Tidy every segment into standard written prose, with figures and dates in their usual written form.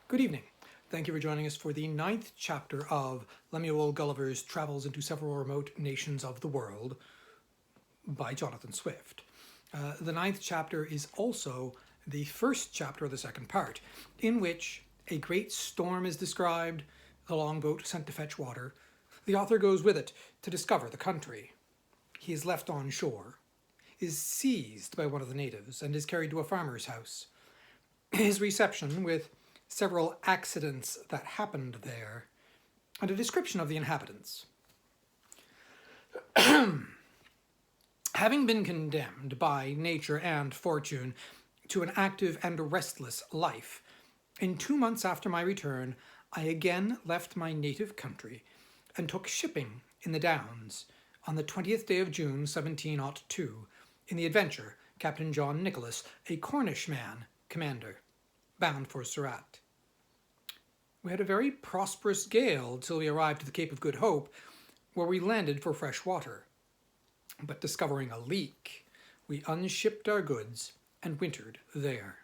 Good evening. Thank you for joining us for the 9th chapter of Lemuel Gulliver's Travels into Several Remote Nations of the World by Jonathan Swift. The 9th chapter is also the first chapter of the second part, in which a great storm is described, the longboat sent to fetch water. The author goes with it to discover the country. He is left on shore, is seized by one of the natives, and is carried to a farmer's house. His reception, with several accidents that happened there, and a description of the inhabitants. Having been condemned by nature and fortune to an active and restless life, in 2 months after my return, I again left my native country and took shipping in the Downs on the 20th day of June, 1702, in the Adventure, Captain John Nicholas, a Cornish man, commander, bound for Surat. We had a very prosperous gale till we arrived at the Cape of Good Hope, where we landed for fresh water. But discovering a leak, we unshipped our goods and wintered there.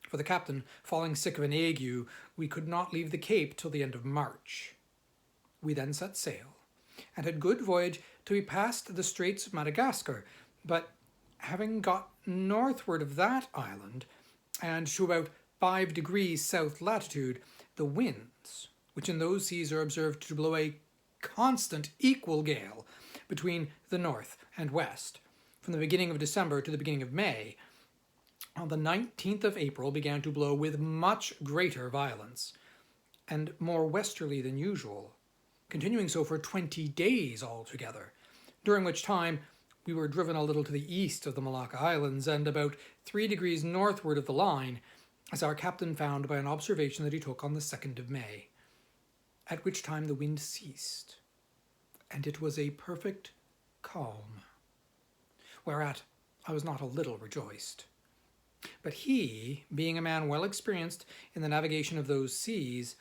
For the captain falling sick of an ague, we could not leave the Cape till the end of March. We then set sail, and had good voyage till we passed the Straits of Madagascar, but having got northward of that island, and to about 5 degrees south latitude, the winds, which in those seas are observed to blow a constant equal gale between the north and west, from the beginning of December to the beginning of May, on the 19th of April began to blow with much greater violence, and more westerly than usual, continuing so for 20 days altogether, during which time we were driven a little to the east of the Malacca Islands, and about 3 degrees northward of the line, as our captain found by an observation that he took on the 2nd of May, at which time the wind ceased, and it was a perfect calm, whereat I was not a little rejoiced. But he, being a man well experienced in the navigation of those seas,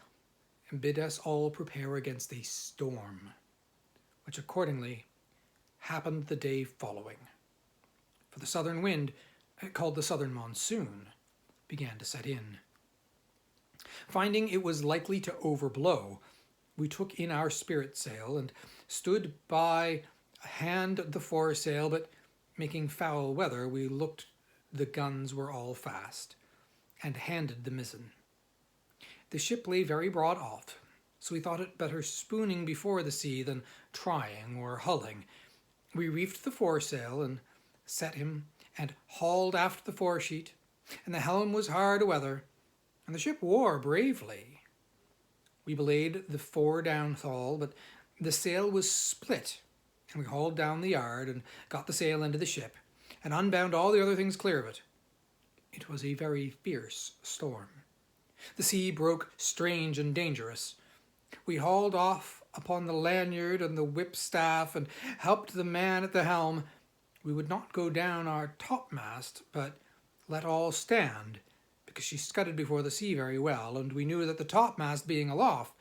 bid us all prepare against a storm, which accordingly happened the day following. For the southern wind, called the southern monsoon, began to set in. Finding it was likely to overblow, we took in our sprit sail and stood by hand the foresail, but making foul weather, we looked the guns were all fast, and handed the mizzen. The ship lay very broad off, so we thought it better spooning before the sea than trying or hulling. We reefed the foresail and set him, and hauled aft the foresheet, and the helm was hard a-weather, and the ship wore bravely. We belayed the fore downhaul, but the sail was split, and we hauled down the yard and got the sail into the ship, and unbound all the other things clear of it. It was a very fierce storm. The sea broke strange and dangerous. We hauled off upon the lanyard and the whipstaff, and helped the man at the helm. We would not go down our topmast, but let all stand, because she scudded before the sea very well, and we knew that the topmast being aloft,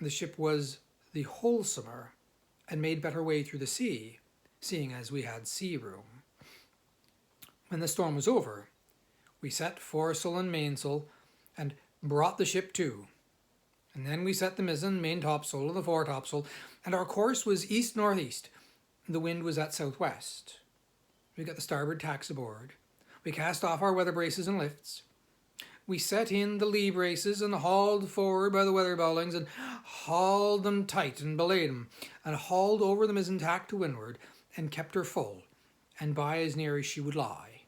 the ship was the wholesomer, and made better way through the sea, seeing as we had sea room. When the storm was over, we set foresail and mainsail, and brought the ship to, and then we set the mizzen, main topsail, and the foretopsail, and our course was east-northeast. The wind was at southwest. We got the starboard tacks aboard. We cast off our weather braces and lifts. We set in the lee braces and hauled forward by the weather bowlings, and hauled them tight and belayed them, and hauled over the mizzen tack to windward, and kept her full, and by as near as she would lie.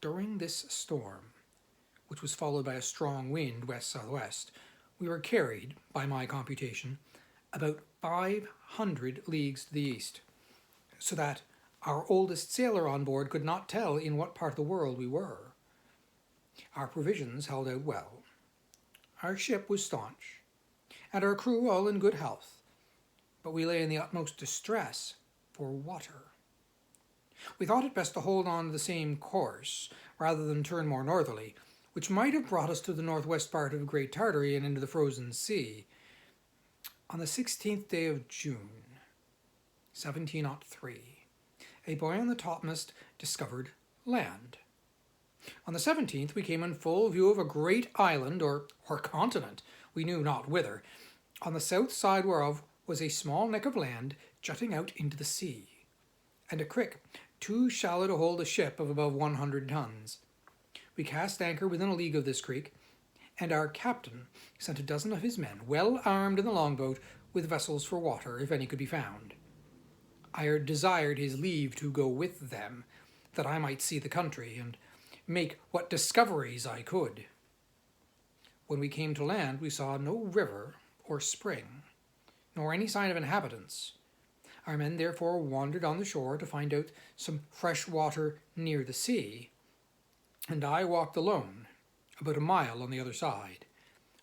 During this storm, which was followed by a strong wind west-southwest, we were carried, by my computation, about 500 leagues to the east, so that our oldest sailor on board could not tell in what part of the world we were. Our provisions held out well. Our ship was staunch, and our crew all in good health, but we lay in the utmost distress for water. We thought it best to hold on to the same course, rather than turn more northerly, which might have brought us to the northwest part of Great Tartary and into the frozen sea. On the 16th day of June, 1703, a boy on the topmast discovered land. On the 17th, we came in full view of a great island, or continent, we knew not whither, on the south side whereof was a small neck of land jutting out into the sea, and a creek too shallow to hold a ship of above 100 tons. We cast anchor within a league of this creek, and our captain sent a dozen of his men, well armed in the longboat, with vessels for water, if any could be found. I desired his leave to go with them, that I might see the country, and make what discoveries I could. When we came to land, we saw no river or spring, nor any sign of inhabitants. Our men therefore wandered on the shore to find out some fresh water near the sea, and I walked alone about a mile on the other side,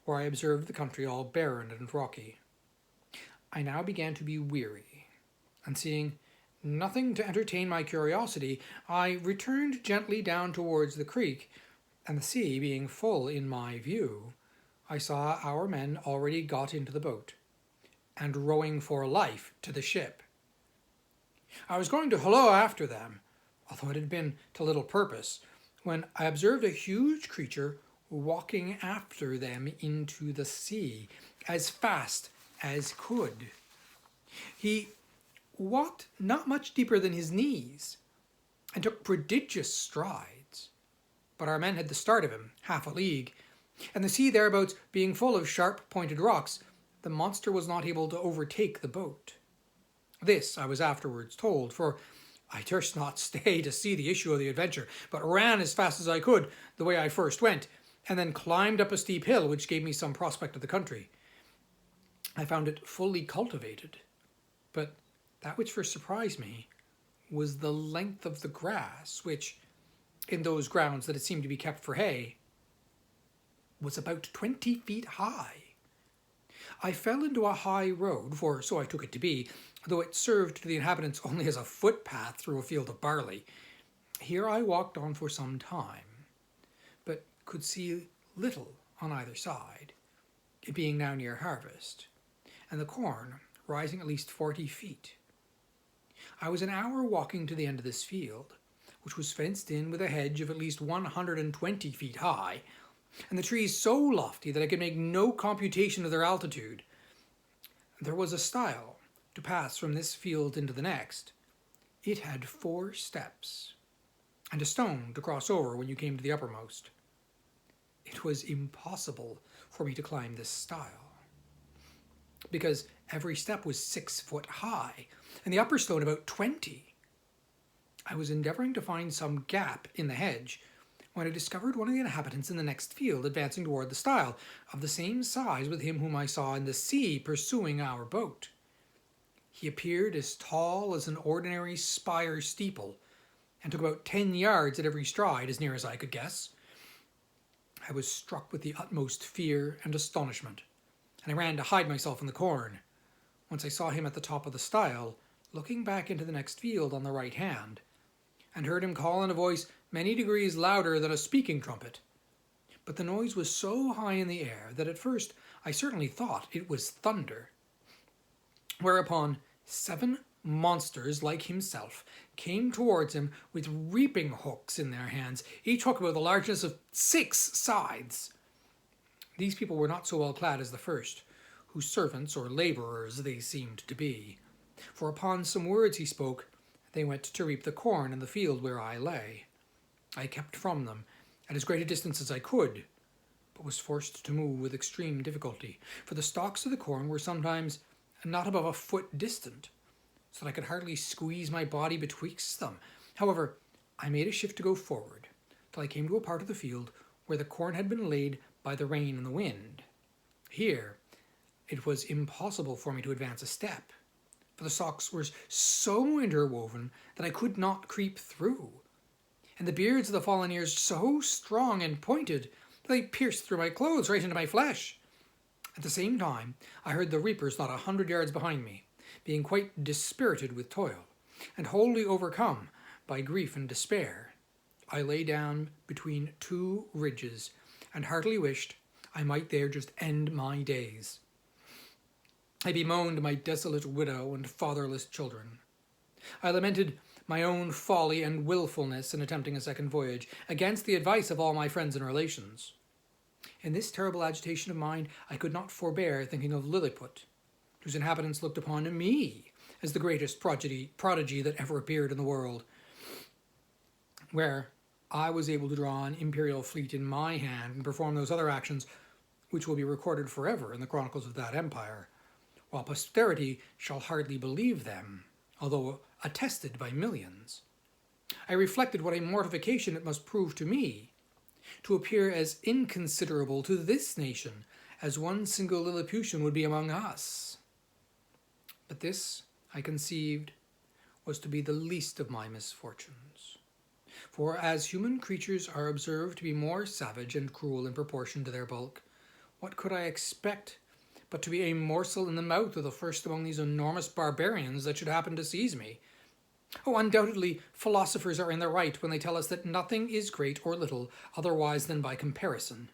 where I observed the country all barren and rocky. I now began to be weary, and seeing nothing to entertain my curiosity, I returned gently down towards the creek, and the sea being full in my view, I saw our men already got into the boat, and rowing for life to the ship. I was going to holloa after them, although it had been to little purpose, when I observed a huge creature walking after them into the sea, as fast as could. He walked not much deeper than his knees, and took prodigious strides. But our men had the start of him, half a league, and the sea thereabouts being full of sharp-pointed rocks, the monster was not able to overtake the boat. This I was afterwards told, for I durst not stay to see the issue of the adventure, but ran as fast as I could the way I first went, and then climbed up a steep hill which gave me some prospect of the country. I found it fully cultivated, but that which first surprised me was the length of the grass, which, in those grounds that it seemed to be kept for hay, was about 20 feet high. I fell into a high road, for so I took it to be, though it served to the inhabitants only as a footpath through a field of barley. Here I walked on for some time, but could see little on either side, it being now near harvest, and the corn rising at least 40 feet. I was an hour walking to the end of this field, which was fenced in with a hedge of at least 120 feet high, and the trees so lofty that I could make no computation of their altitude. There was a stile to pass from this field into the next. It had 4 steps, and a stone to cross over when you came to the uppermost. It was impossible for me to climb this stile, because every step was 6 foot high, and the upper stone about 20. I was endeavoring to find some gap in the hedge, when I discovered one of the inhabitants in the next field advancing toward the stile, of the same size with him whom I saw in the sea pursuing our boat. He appeared as tall as an ordinary spire steeple, and took about 10 yards at every stride, as near as I could guess. I was struck with the utmost fear and astonishment, and I ran to hide myself in the corn, whence I saw him at the top of the stile, looking back into the next field on the right hand, and heard him call in a voice many degrees louder than a speaking trumpet. But the noise was so high in the air that at first I certainly thought it was thunder. Whereupon 7 monsters like himself came towards him with reaping hooks in their hands, each hook about the largeness of 6 scythes. These people were not so well clad as the first, whose servants or labourers they seemed to be, for upon some words he spoke, they went to reap the corn in the field where I lay. I kept from them at as great a distance as I could, but was forced to move with extreme difficulty, for the stalks of the corn were sometimes not above a foot distant, so that I could hardly squeeze my body betwixt them. However, I made a shift to go forward, till I came to a part of the field where the corn had been laid by the rain and the wind. Here it was impossible for me to advance a step, for the stalks were so interwoven that I could not creep through, and the beards of the fallen ears so strong and pointed that they pierced through my clothes right into my flesh. At the same time, I heard the reapers not 100 yards behind me, being quite dispirited with toil, and wholly overcome by grief and despair. I lay down between 2 ridges, and heartily wished I might there just end my days. I bemoaned my desolate widow and fatherless children. I lamented my own folly and willfulness in attempting a second voyage, against the advice of all my friends and relations. In this terrible agitation of mind, I could not forbear thinking of Lilliput, whose inhabitants looked upon me as the greatest prodigy that ever appeared in the world, where I was able to draw an imperial fleet in my hand and perform those other actions which will be recorded forever in the chronicles of that empire, while posterity shall hardly believe them, although attested by millions. I reflected what a mortification it must prove to me to appear as inconsiderable to this nation as one single Lilliputian would be among us. But this, I conceived, was to be the least of my misfortunes. For as human creatures are observed to be more savage and cruel in proportion to their bulk, what could I expect but to be a morsel in the mouth of the first among these enormous barbarians that should happen to seize me? Oh, undoubtedly, philosophers are in the right when they tell us that nothing is great or little otherwise than by comparison.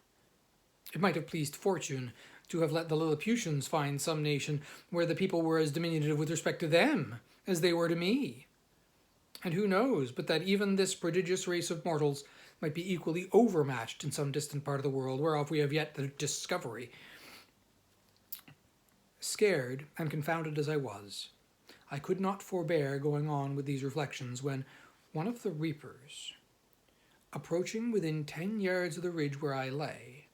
It might have pleased fortune to have let the Lilliputians find some nation where the people were as diminutive with respect to them as they were to me. And who knows but that even this prodigious race of mortals might be equally overmatched in some distant part of the world whereof we have yet the discovery. Scared and confounded as I was, I could not forbear going on with these reflections when one of the reapers, approaching within 10 yards of the ridge where I lay,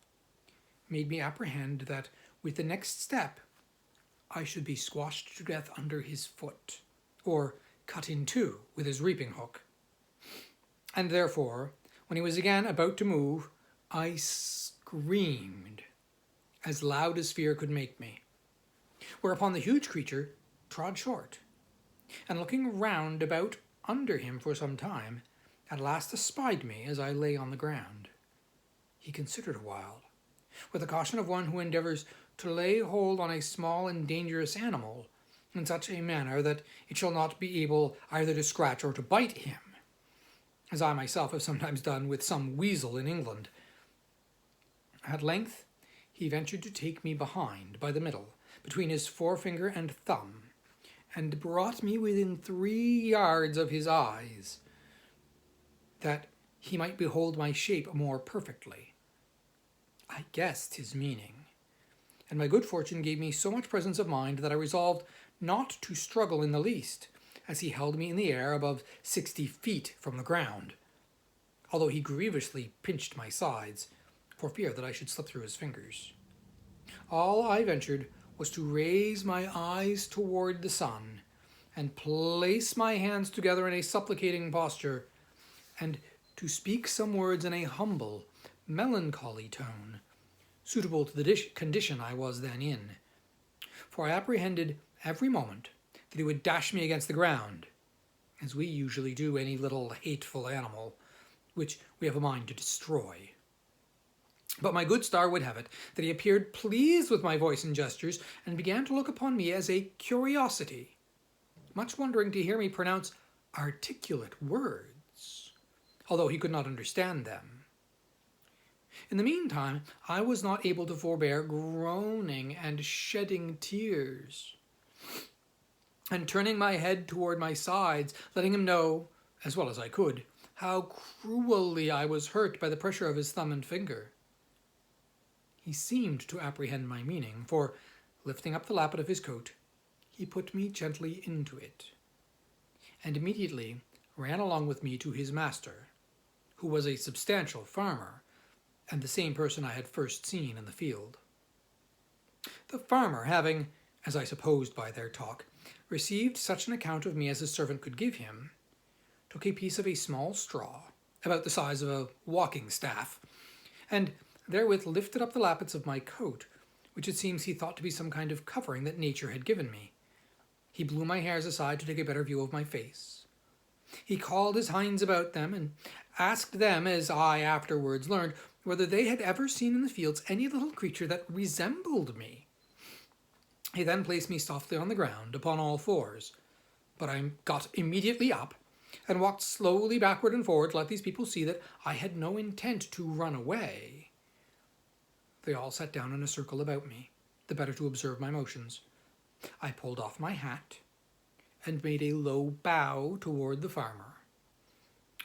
made me apprehend that with the next step I should be squashed to death under his foot, or cut in two with his reaping hook. And therefore, when he was again about to move, I screamed as loud as fear could make me, whereupon the huge creature trod short, and looking round about under him for some time, at last espied me as I lay on the ground. He considered a while, with the caution of one who endeavours to lay hold on a small and dangerous animal in such a manner that it shall not be able either to scratch or to bite him, as I myself have sometimes done with some weasel in England. At length he ventured to take me behind, by the middle, between his forefinger and thumb, and brought me within 3 yards of his eyes, that he might behold my shape more perfectly. I guessed his meaning, and my good fortune gave me so much presence of mind that I resolved not to struggle in the least, as he held me in the air above 60 feet from the ground, although he grievously pinched my sides, for fear that I should slip through his fingers. All I ventured was to raise my eyes toward the sun, and place my hands together in a supplicating posture, and to speak some words in a humble, melancholy tone, suitable to the condition I was then in, for I apprehended every moment that he would dash me against the ground, as we usually do any little hateful animal which we have a mind to destroy. But my good star would have it that he appeared pleased with my voice and gestures, and began to look upon me as a curiosity, much wondering to hear me pronounce articulate words, although he could not understand them. In the meantime, I was not able to forbear groaning and shedding tears, and turning my head toward my sides, letting him know, as well as I could, how cruelly I was hurt by the pressure of his thumb and finger. He seemed to apprehend my meaning, for, lifting up the lappet of his coat, he put me gently into it, and immediately ran along with me to his master, who was a substantial farmer, and the same person I had first seen in the field. The farmer, having, as I supposed by their talk, received such an account of me as his servant could give him, took a piece of a small straw, about the size of a walking staff, and therewith lifted up the lappets of my coat, which it seems he thought to be some kind of covering that nature had given me. He blew my hairs aside to take a better view of my face. He called his hinds about them, and asked them, as I afterwards learned, whether they had ever seen in the fields any little creature that resembled me. He then placed me softly on the ground, upon all fours, but I got immediately up, and walked slowly backward and forward to let these people see that I had no intent to run away. They all sat down in a circle about me, the better to observe my motions. I pulled off my hat, and made a low bow toward the farmer.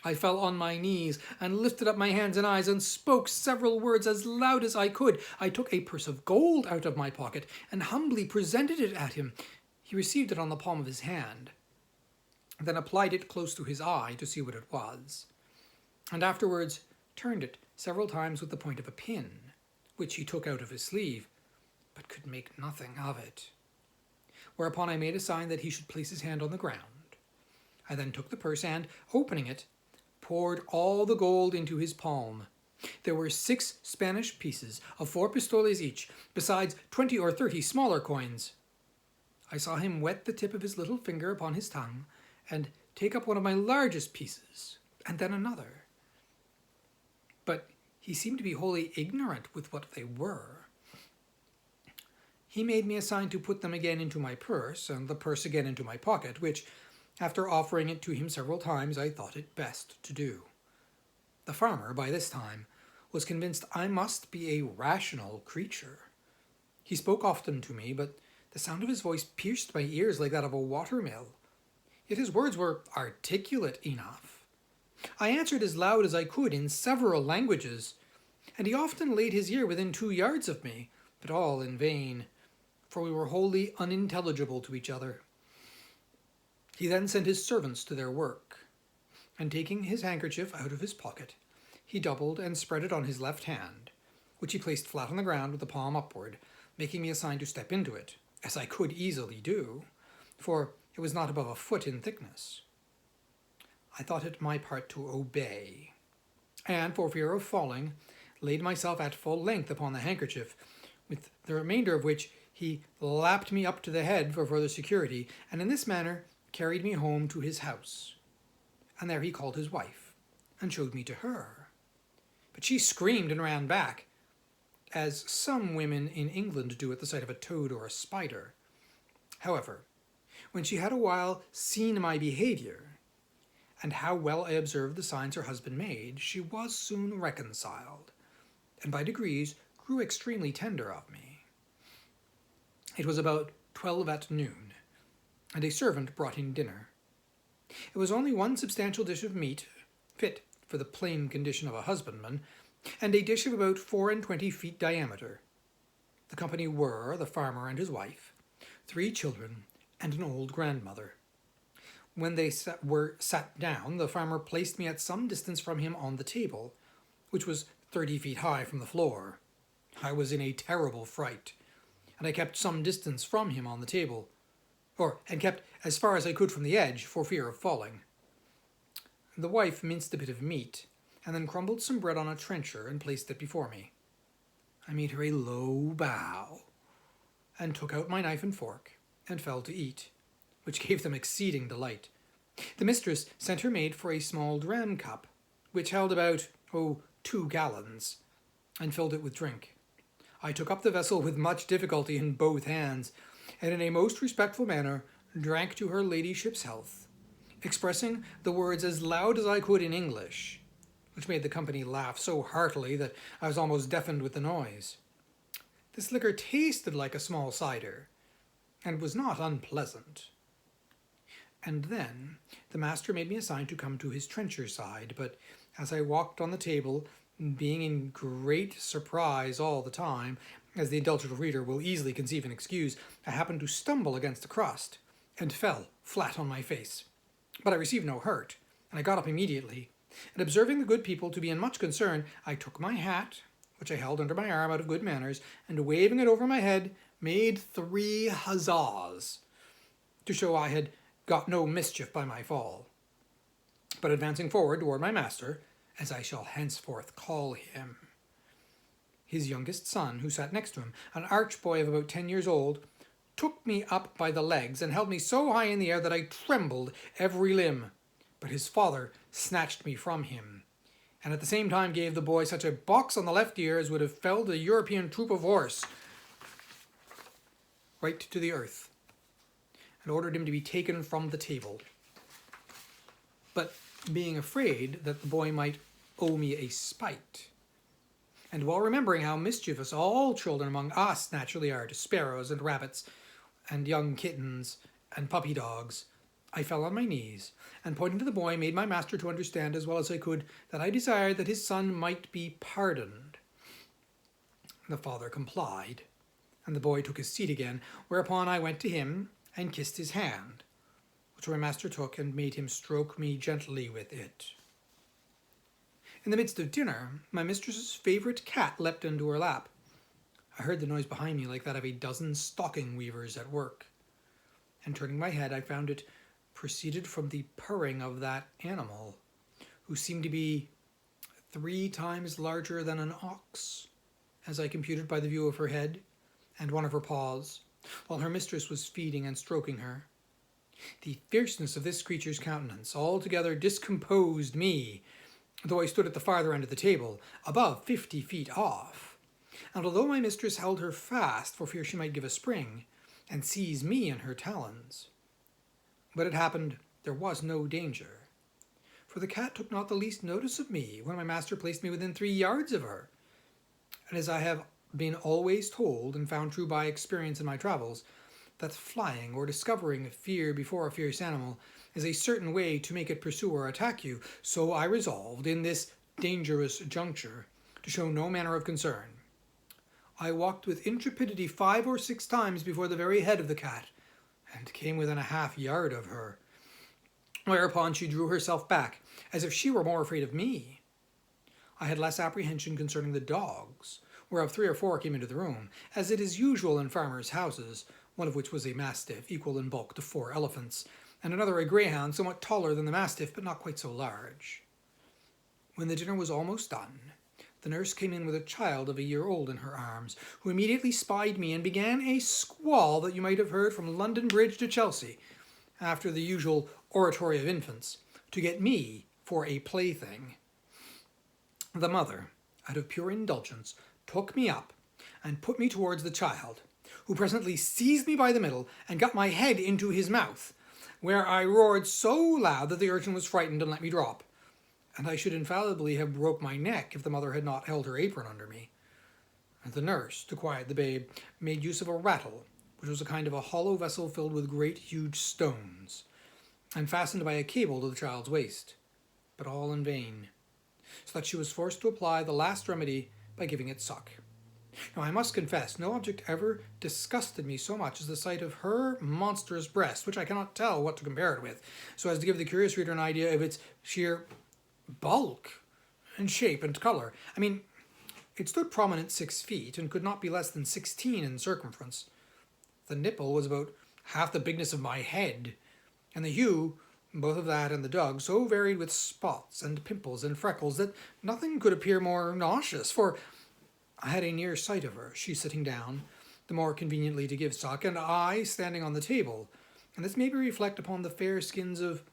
I fell on my knees and lifted up my hands and eyes and spoke several words as loud as I could. I took a purse of gold out of my pocket and humbly presented it at him. He received it on the palm of his hand, then applied it close to his eye to see what it was, and afterwards turned it several times with the point of a pin, which he took out of his sleeve, but could make nothing of it. Whereupon I made a sign that he should place his hand on the ground. I then took the purse and, opening it, poured all the gold into his palm. There were 6 Spanish pieces of 4 pistoles each, besides 20 or 30 smaller coins. I saw him wet the tip of his little finger upon his tongue, and take up one of my largest pieces, and then another. But he seemed to be wholly ignorant with what they were. He made me a sign to put them again into my purse, and the purse again into my pocket, which, after offering it to him several times, I thought it best to do. The farmer, by this time, was convinced I must be a rational creature. He spoke often to me, but the sound of his voice pierced my ears like that of a watermill. Yet his words were articulate enough. I answered as loud as I could in several languages, and he often laid his ear within 2 yards of me, but all in vain, for we were wholly unintelligible to each other. He then sent his servants to their work, and taking his handkerchief out of his pocket, he doubled and spread it on his left hand, which he placed flat on the ground with the palm upward, making me a sign to step into it, as I could easily do, for it was not above a foot in thickness. I thought it my part to obey, and, for fear of falling, laid myself at full length upon the handkerchief, with the remainder of which he lapped me up to the head for further security, and in this manner carried me home to his house. And there he called his wife, and showed me to her. But she screamed and ran back, as some women in England do at the sight of a toad or a spider. However, when she had a while seen my behaviour, and how well I observed the signs her husband made, she was soon reconciled, and by degrees grew extremely tender of me. It was about 12 at noon, and a servant brought in dinner. It was only one substantial dish of meat, fit for the plain condition of a husbandman, and a dish of about 24 feet diameter. The company were the farmer and his wife, 3 children, and an old grandmother. When they were sat down, the farmer placed me at some distance from him on the table, which was 30 feet high from the floor. I was in a terrible fright, and I kept some distance from him on the table, and kept as far as I could from the edge for fear of falling. The wife minced a bit of meat, and then crumbled some bread on a trencher and placed it before me. I made her a low bow, and took out my knife and fork, and fell to eat, which gave them exceeding delight. The mistress sent her maid for a small dram cup, which held about, 2 gallons, and filled it with drink. I took up the vessel with much difficulty in both hands, and in a most respectful manner drank to her ladyship's health, expressing the words as loud as I could in English, which made the company laugh so heartily that I was almost deafened with the noise. This liquor tasted like a small cider, and was not unpleasant. And then the master made me a sign to come to his trencher side, but as I walked on the table, being in great surprise all the time, as the indulgent reader will easily conceive and excuse, I happened to stumble against the crust, and fell flat on my face. But I received no hurt, and I got up immediately, and observing the good people to be in much concern, I took my hat, which I held under my arm out of good manners, and waving it over my head, made 3 huzzas, to show I had got no mischief by my fall. But advancing forward toward my master, as I shall henceforth call him, his youngest son, who sat next to him, an arch boy of about 10 years old, took me up by the legs and held me so high in the air that I trembled every limb. But his father snatched me from him, and at the same time gave the boy such a box on the left ear as would have felled a European troop of horse right to the earth, and ordered him to be taken from the table. But being afraid that the boy might owe me a spite, and while remembering how mischievous all children among us naturally are to sparrows and rabbits and young kittens and puppy dogs, I fell on my knees, and pointing to the boy, made my master to understand as well as I could that I desired that his son might be pardoned. The father complied, and the boy took his seat again, whereupon I went to him and kissed his hand, which my master took and made him stroke me gently with it. In the midst of dinner, my mistress's favourite cat leapt into her lap. I heard the noise behind me like that of a dozen stocking weavers at work, and turning my head, I found it proceeded from the purring of that animal, who seemed to be 3 times larger than an ox, as I computed by the view of her head and one of her paws, while her mistress was feeding and stroking her. The fierceness of this creature's countenance altogether discomposed me, though I stood at the farther end of the table, above 50 feet off, and although my mistress held her fast for fear she might give a spring and seize me in her talons. But it happened there was no danger, for the cat took not the least notice of me when my master placed me within 3 yards of her, and as I have been always told and found true by experience in my travels, that flying or discovering fear before a fierce animal is a certain way to make it pursue or attack you, so I resolved in this dangerous juncture to show no manner of concern. I walked with intrepidity 5 or 6 times before the very head of the cat, and came within a half-yard of her, whereupon she drew herself back, as if she were more afraid of me. I had less apprehension concerning the dogs, whereof 3 or 4 came into the room, as it is usual in farmers' houses, one of which was a mastiff, equal in bulk to 4 elephants, and another a greyhound, somewhat taller than the mastiff, but not quite so large. When the dinner was almost done, the nurse came in with a child of a year old in her arms, who immediately spied me and began a squall that you might have heard from London Bridge to Chelsea, after the usual oratory of infants, to get me for a plaything. The mother, out of pure indulgence, took me up and put me towards the child, who presently seized me by the middle and got my head into his mouth, where I roared so loud that the urchin was frightened and let me drop, and I should infallibly have broke my neck if the mother had not held her apron under me. And the nurse, to quiet the babe, made use of a rattle, which was a kind of a hollow vessel filled with great huge stones, and fastened by a cable to the child's waist, but all in vain, so that she was forced to apply the last remedy by giving it suck. Now, I must confess, no object ever disgusted me so much as the sight of her monstrous breast, which I cannot tell what to compare it with, so as to give the curious reader an idea of its sheer bulk and shape and color. I mean, it stood prominent 6 feet and could not be less than 16 in circumference. The nipple was about half the bigness of my head, and the hue, both of that and the dog, so varied with spots and pimples and freckles that nothing could appear more nauseous, for I had a near sight of her, she sitting down, the more conveniently to give suck, and I standing on the table, and this made me reflect upon the fair skins of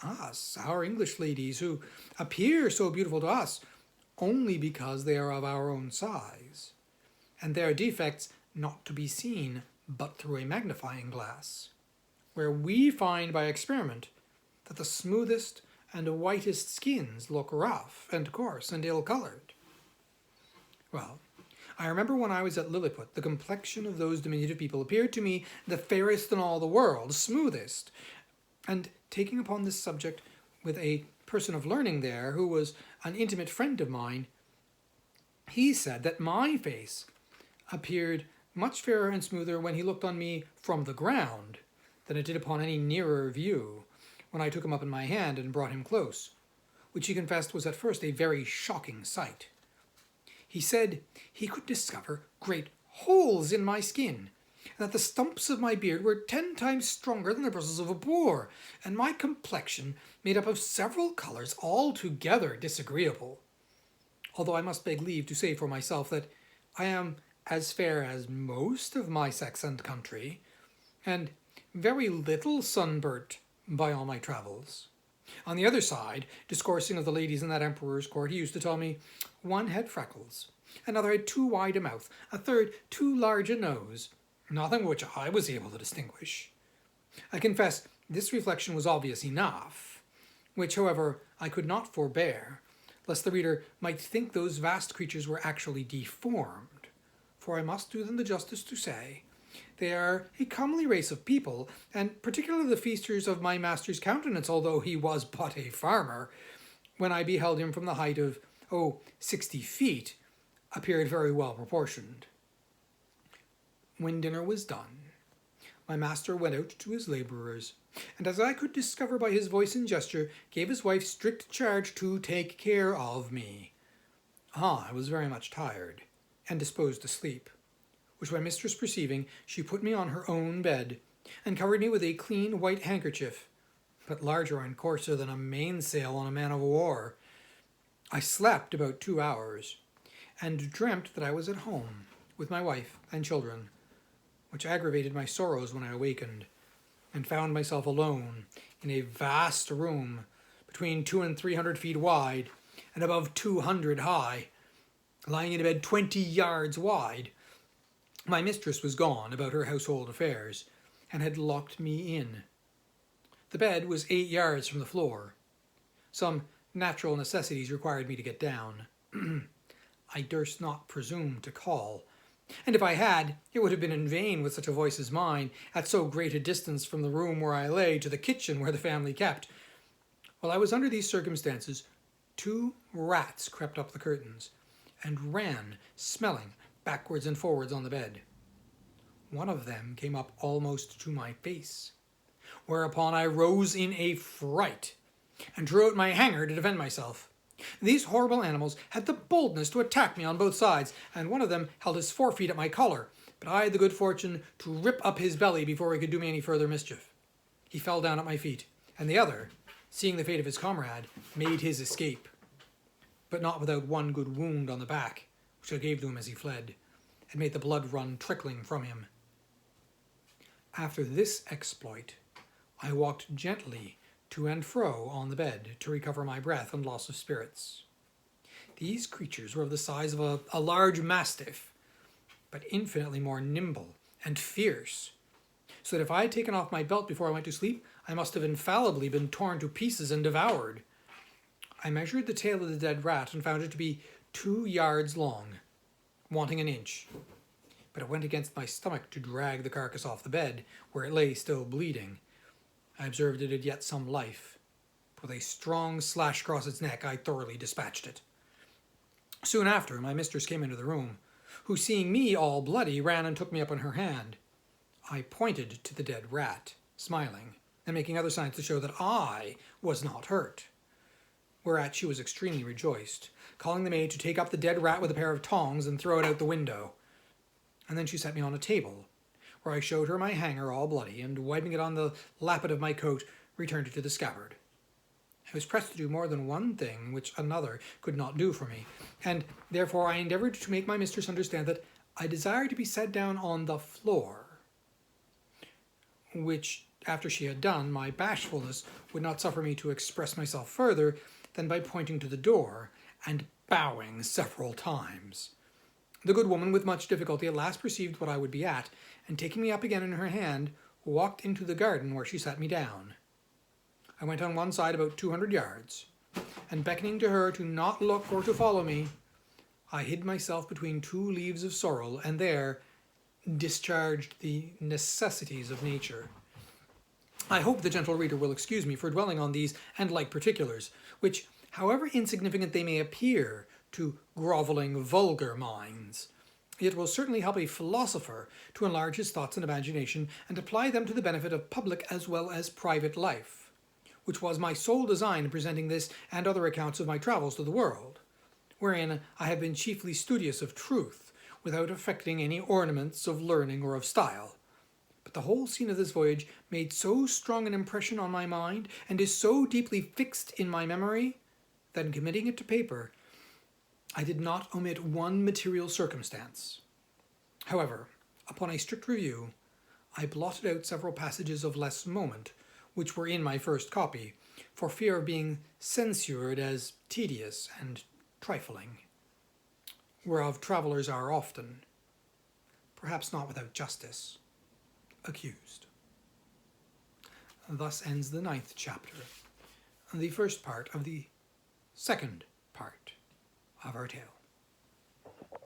us, our English ladies, who appear so beautiful to us only because they are of our own size, and their defects not to be seen but through a magnifying glass, where we find by experiment that the smoothest and whitest skins look rough and coarse and ill-coloured. Well, I remember when I was at Lilliput, the complexion of those diminutive people appeared to me the fairest in all the world, smoothest, and taking upon this subject with a person of learning there, who was an intimate friend of mine, he said that my face appeared much fairer and smoother when he looked on me from the ground than it did upon any nearer view, when I took him up in my hand and brought him close, which he confessed was at first a very shocking sight. He said he could discover great holes in my skin, and that the stumps of my beard were 10 times stronger than the bristles of a boar, and my complexion made up of several colours altogether disagreeable. Although I must beg leave to say for myself that I am as fair as most of my sex and country, and very little sunburnt by all my travels. On the other side, discoursing of the ladies in that emperor's court, he used to tell me, one had freckles, another had too wide a mouth, a third too large a nose, nothing which I was able to distinguish. I confess this reflection was obvious enough, which, however, I could not forbear, lest the reader might think those vast creatures were actually deformed, for I must do them the justice to say They are a comely race of people, and particularly the feasters of my master's countenance, although he was but a farmer, when I beheld him from the height of, 60 feet, appeared very well proportioned. When dinner was done, my master went out to his labourers, and as I could discover by his voice and gesture, gave his wife strict charge to take care of me. I was very much tired, and disposed to sleep, which my mistress perceiving, she put me on her own bed, and covered me with a clean white handkerchief, but larger and coarser than a mainsail on a man of war. I slept about 2 hours, and dreamt that I was at home with my wife and children, which aggravated my sorrows when I awakened, and found myself alone in a vast room between 200 and 300 feet wide and above 200 high, lying in a bed 20 yards wide. My mistress was gone about her household affairs, and had locked me in. The bed was 8 yards from the floor. Some natural necessities required me to get down. I durst not presume to call, and if I had, it would have been in vain with such a voice as mine, at so great a distance from the room where I lay to the kitchen where the family kept. While I was under these circumstances, 2 rats crept up the curtains, and ran, smelling, backwards and forwards on the bed. One of them came up almost to my face, whereupon I rose in a fright, and drew out my hanger to defend myself. These horrible animals had the boldness to attack me on both sides, and one of them held his forefeet at my collar, but I had the good fortune to rip up his belly before he could do me any further mischief. He fell down at my feet, and the other, seeing the fate of his comrade, made his escape, but not without one good wound on the back, which I gave to him as he fled, and made the blood run trickling from him. After this exploit, I walked gently to and fro on the bed to recover my breath and loss of spirits. These creatures were of the size of a large mastiff, but infinitely more nimble and fierce, so that if I had taken off my belt before I went to sleep, I must have infallibly been torn to pieces and devoured. I measured the tail of the dead rat and found it to be 2 yards long, wanting an inch, but it went against my stomach to drag the carcass off the bed, where it lay still bleeding. I observed it had yet some life. With a strong slash across its neck, I thoroughly dispatched it. Soon after, my mistress came into the room, who, seeing me all bloody, ran and took me up in her hand. I pointed to the dead rat, smiling, and making other signs to show that I was not hurt, whereat she was extremely rejoiced, calling the maid to take up the dead rat with a pair of tongs and throw it out the window. And then she set me on a table, where I showed her my hanger all bloody, and wiping it on the lappet of my coat, returned it to the scabbard. I was pressed to do more than one thing which another could not do for me, and therefore I endeavoured to make my mistress understand that I desired to be set down on the floor, which, after she had done, my bashfulness would not suffer me to express myself further than by pointing to the door and bowing several times. The good woman, with much difficulty, at last perceived what I would be at, and taking me up again in her hand, walked into the garden, where she sat me down. I went on one side about 200 yards, and beckoning to her to not look or to follow me, I hid myself between 2 leaves of sorrel, and there discharged the necessities of nature. I hope the gentle reader will excuse me for dwelling on these and like particulars, which, however insignificant they may appear to groveling, vulgar minds, it will certainly help a philosopher to enlarge his thoughts and imagination and apply them to the benefit of public as well as private life, which was my sole design in presenting this and other accounts of my travels to the world, wherein I have been chiefly studious of truth, without affecting any ornaments of learning or of style. But the whole scene of this voyage made so strong an impression on my mind, and is so deeply fixed in my memory, that in committing it to paper, I did not omit one material circumstance. However, upon a strict review, I blotted out several passages of less moment, which were in my first copy, for fear of being censured as tedious and trifling, whereof travellers are often, perhaps not without justice, accused. Thus ends the 9th chapter, the first part of the second part of our tale.